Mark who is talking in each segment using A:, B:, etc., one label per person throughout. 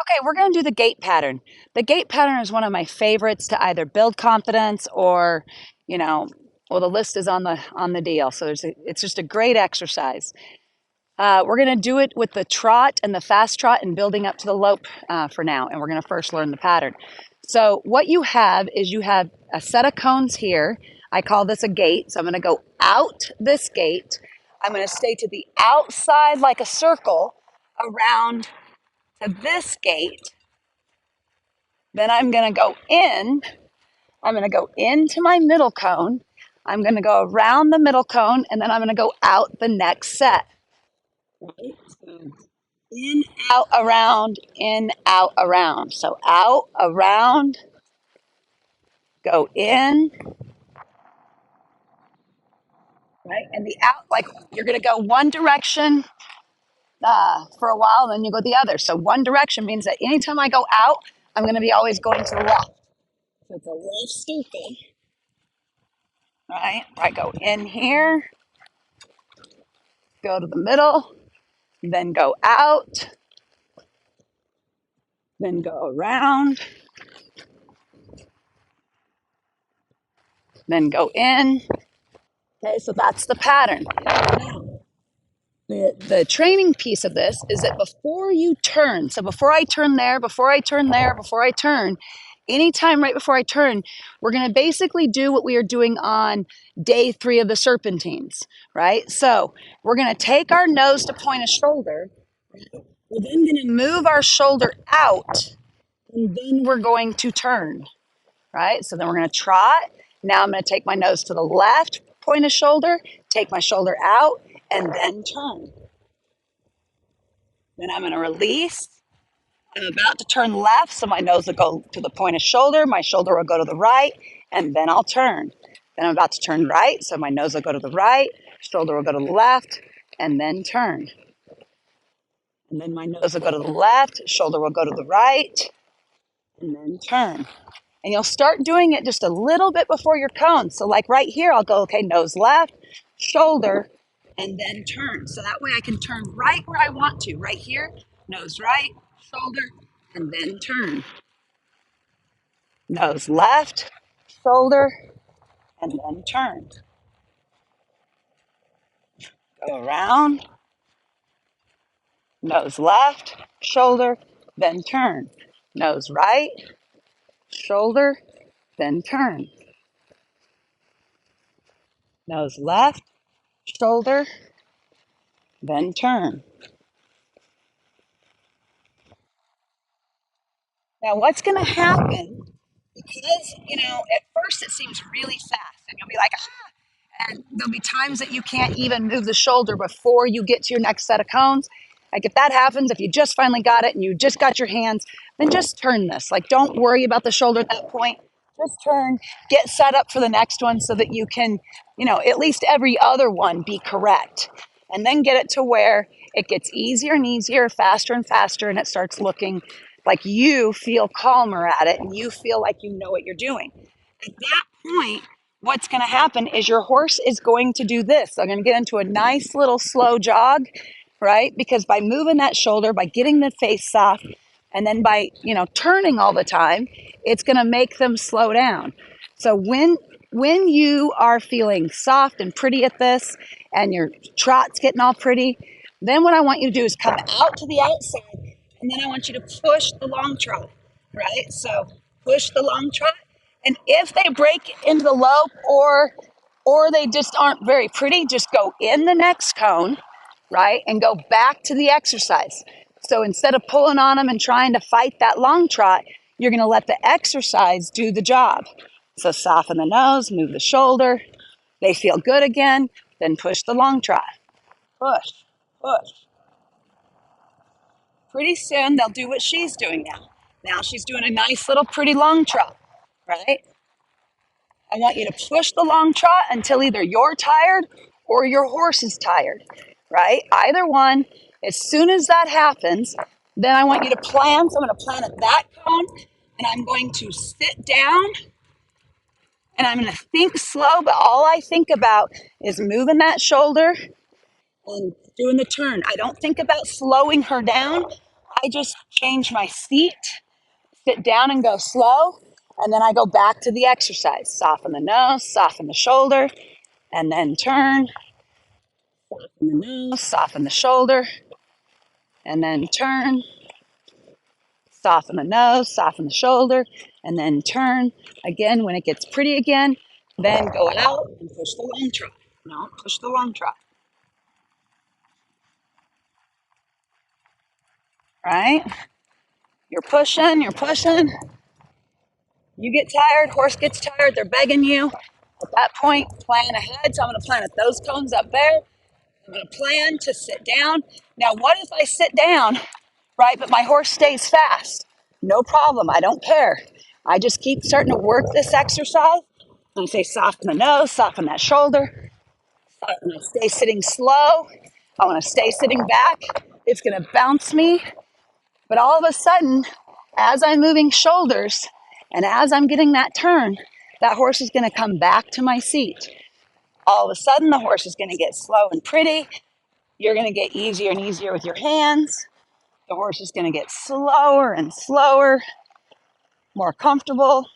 A: Okay, we're going to do the gait pattern. The gait pattern is one of my favorites to either build confidence or, you know, well, the list is on the deal. So it's just a great exercise. We're going to do it with the trot and the fast trot and building up to the lope for now. And we're going to first learn the pattern. So what you have is you have a set of cones here. I call this a gate. So I'm going to go out this gate. I'm going to stay to the outside like a circle around to this gate. Then I'm going to go in. I'm going to go into my middle cone. I'm going to go around the middle cone, and then I'm going to go out the next set. Right? So in, out, around, in, out, around. So out, around, go in, right? And the out, like you're going to go one direction for a while, then you go the other. So one direction means that anytime I go out, I'm going to be always going to the left. So it's a left circle. Right? I go in here, go to the middle, then go out, then go around, then go in. Okay, so that's the pattern. Now, the training piece of this is that before you turn, so before I turn there, before I turn there, before I turn, anytime right before I turn, we're going to basically do what we are doing on day 3 of the serpentines, right? So we're going to take our nose to point a shoulder. We're then going to move our shoulder out, and then we're going to turn, right? So then we're going to trot. Now I'm going to take my nose to the left, point a shoulder, take my shoulder out, and then turn. Then I'm going to release. I'm about to turn left, so my nose will go to the point of shoulder, my shoulder will go to the right, and then I'll turn. Then I'm about to turn right, so my nose will go to the right, shoulder will go to the left, and then turn. And then my nose will go to the left, shoulder will go to the right, and then turn. And you'll start doing it just a little bit before your cone. So like right here, I'll go, okay, nose left, shoulder, and then turn. So that way I can turn right where I want to. Right here, nose right, shoulder, and then turn. Nose left, shoulder, and then turn. Go around, nose left, shoulder, then turn. Nose right, shoulder, then turn. Nose left, shoulder, then turn. Now, what's going to happen, because, at first it seems really fast, and you'll be like, ah, and there'll be times that you can't even move the shoulder before you get to your next set of cones. Like if that happens, if you just finally got it and you just got your hands, then just turn this. Like don't worry about the shoulder at that point. Just turn, get set up for the next one so that you can, at least every other one be correct. And then get it to where it gets easier and easier, faster and faster, and it starts looking like you feel calmer at it and you feel like you know what you're doing. At that point, what's going to happen is your horse is going to do this. They're going to get into a nice little slow jog, right? Because by moving that shoulder, by getting the face soft, and then by, turning all the time, it's going to make them slow down. So when you are feeling soft and pretty at this and your trot's getting all pretty, then what I want you to do is come out to the outside, and then I want you to push the long trot, right? So push the long trot. And if they break into the lope or they just aren't very pretty, just go in the next cone, right? And go back to the exercise. So instead of pulling on them and trying to fight that long trot, you're going to let the exercise do the job. So soften the nose, move the shoulder. They feel good again, then push the long trot. Push, push. Pretty soon they'll do what she's doing now. Now she's doing a nice little pretty long trot, right? I want you to push the long trot until either you're tired or your horse is tired, right? Either one. As soon as that happens, then I want you to plan. So I'm going to plan at that cone, and I'm going to sit down, and I'm going to think slow, but all I think about is moving that shoulder and doing the turn. I don't think about slowing her down. I I just change my seat, sit down and go slow, and then I go back to the exercise. Soften the nose, soften the shoulder, and then turn, soften the nose, soften the shoulder, and then turn, soften the nose, soften the shoulder, and then turn. Again, when it gets pretty again, then go out and push the long trot. No, push the long trot. Right? You're pushing, you're pushing. You get tired, horse gets tired, they're begging you. At that point, plan ahead. So I'm going to plan at those cones up there. I'm going to plan to sit down. Now, what if I sit down, right, but my horse stays fast? No problem. I don't care. I just keep starting to work this exercise. And I say soften the nose, soften that shoulder. I'm going to stay sitting slow. I want to stay sitting back. It's going to bounce me. But all of a sudden, as I'm moving shoulders and as I'm getting that turn, that horse is going to come back to my seat. All of a sudden, the horse is going to get slow and pretty. You're going to get easier and easier with your hands. The horse is going to get slower and slower, more comfortable.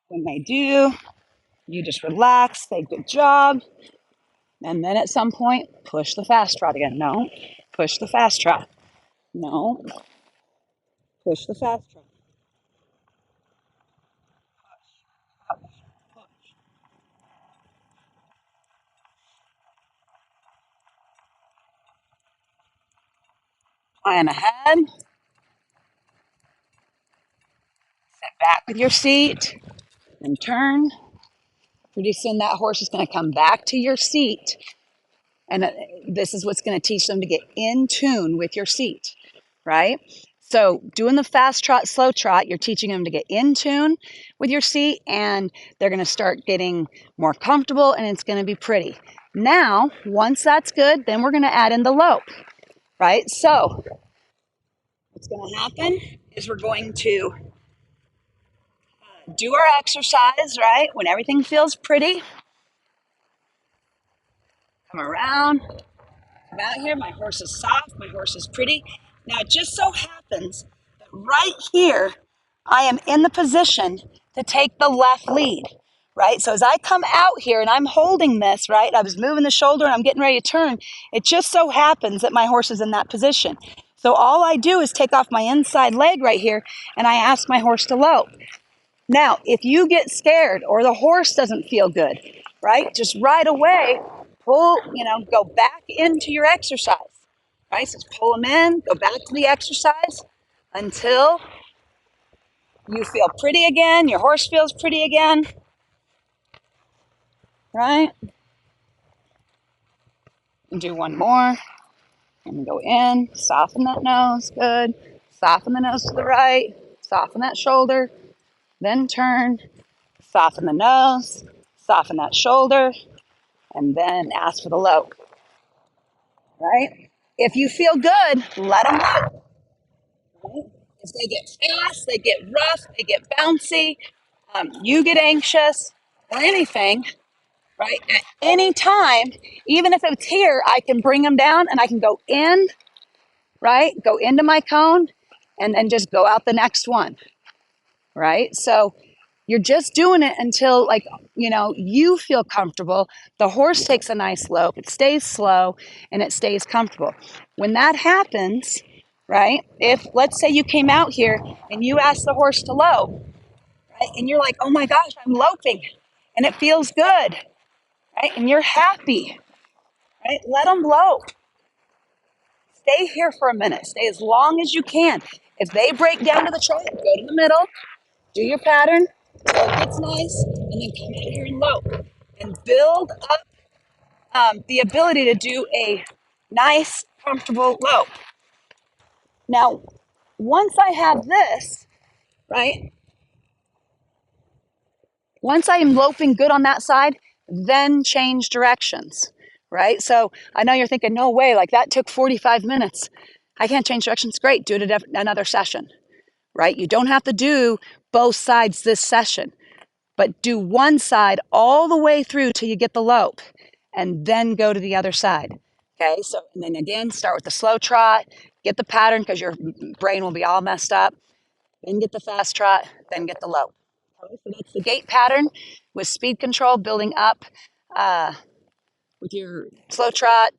A: When they do, you just relax, say good job. And then at some point, push the fast trot again. No, push the fast trot. No, push the fast trot. Plan ahead. Sit back with your seat and turn. Pretty soon that horse is going to come back to your seat. And this is what's going to teach them to get in tune with your seat, right? So doing the fast trot, slow trot, you're teaching them to get in tune with your seat, and they're going to start getting more comfortable, and it's going to be pretty. Now, once that's good, then we're going to add in the lope, right? So what's going to happen is we're going to do our exercise, right? When everything feels pretty, come around, come out here. My horse is soft, my horse is pretty. Now, it just so happens that right here, I am in the position to take the left lead, right? So as I come out here and I'm holding this, right? I was moving the shoulder and I'm getting ready to turn. It just so happens that my horse is in that position. So all I do is take off my inside leg right here and I ask my horse to lope. Now, if you get scared or the horse doesn't feel good, right? Just right away, pull, go back into your exercise, right? So just pull them in, go back to the exercise until you feel pretty again, your horse feels pretty again, right? And do one more. And go in, soften that nose, good. Soften the nose to the right, soften that shoulder, then turn, soften the nose, soften that shoulder, and then ask for the lope, right? If you feel good, let them lope. Right? If they get fast, they get rough, they get bouncy, you get anxious or anything, right? At any time, even if it's here, I can bring them down and I can go in, right? Go into my cone and then just go out the next one, right? So you're just doing it until you feel comfortable. The horse takes a nice lope. It stays slow and it stays comfortable. When that happens, right? If let's say you came out here and you asked the horse to lope, right? And you're like, oh my gosh, I'm loping and it feels good, right? And you're happy, right? Let them lope. Stay here for a minute. Stay as long as you can. If they break down to the trot, go to the middle, do your pattern, till it gets nice, and then come out here and lope. And build up the ability to do a nice, comfortable lope. Now, once I have this, right, once I am loping good on that side, then change directions, right? So I know you're thinking, no way, like that took 45 minutes. I can't change directions. Great, do it at another session, right? You don't have to do both sides this session, but do one side all the way through till you get the lope and then go to the other side. Okay, so and then again, start with the slow trot, get the pattern because your brain will be all messed up. Then get the fast trot, then get the lope. Okay, so that's the gait pattern with speed control building up with your slow trot.